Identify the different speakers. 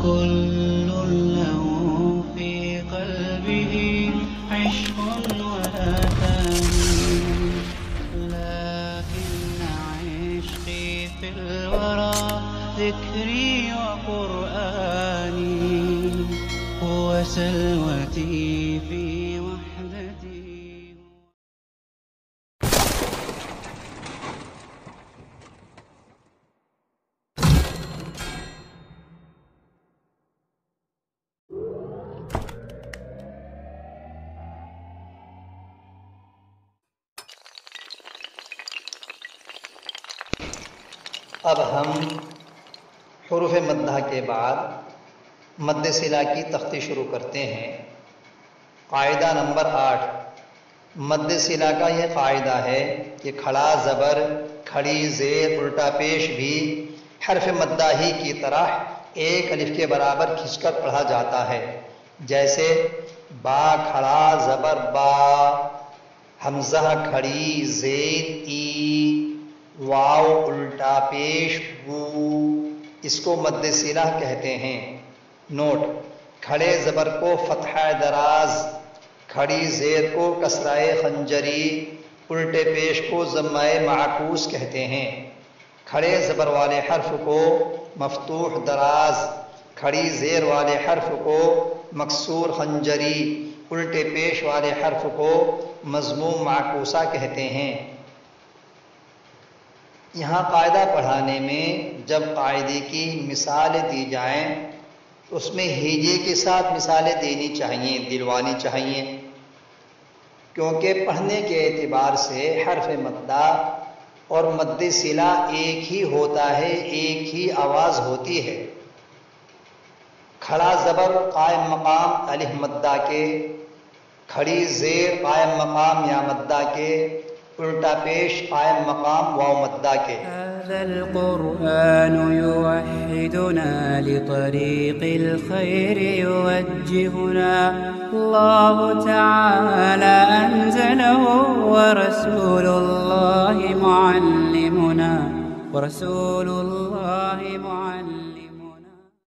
Speaker 1: كل له في قلبه عشق ولا ثاني، لكن عشقي في الورى ذكري وقرآني، هو سلوتي في وحدتي.
Speaker 2: अब हम हुरूफ मद्दा के बाद मद्द सिला की तख्ती शुरू करते हैं। कायदा नंबर 8, मद्द सिला का यह कायदा है कि खड़ा ज़बर, खड़ी ज़ेर, उल्टा पेश भी हर्फ मद्दा ही की तरह एक अलिफ के बराबर खिंचकर पढ़ा जाता है। जैसे बा खड़ा ज़बर बा, हमज़ा खड़ी ज़ेर ई, वाव उल्टा पेश वू, इसको मद्द सिला कहते हैं। नोट: खड़े ज़बर को फ़तहा दराज, खड़ी ज़ेर को कसराए खंजरी, उल्टे पेश को ज़म्माए माकूस कहते हैं। खड़े ज़बर वाले हर्फ को मफ्तूह दराज, खड़ी ज़ेर वाले हर्फ को मकसूर खंजरी, उल्टे पेश वाले हर्फ को मज़मूम माकूसा कहते हैं। यहाँ कायदा पढ़ाने में जब कायदे की मिसालें दी जाएं तो उसमें हिजे के साथ मिसालें देनी चाहिए, दिलवानी चाहिए, क्योंकि पढ़ने के एतबार से हर्फ मद्दा और मद्द सिला एक ही होता है, एक ही आवाज़ होती है। खड़ा ज़बर कायम मकाम अलिफ मद्दा के, खड़ी ज़ेर कायम मकाम या मद्दा के, उल्टा पेश कायम मकाम वाव मद्दा के।
Speaker 1: هذا القرآن يوحدنا لطريق الخير يوجهنا، الله تعالى أنزله ورسول الله معلمنا، ورسول الله معلمنا.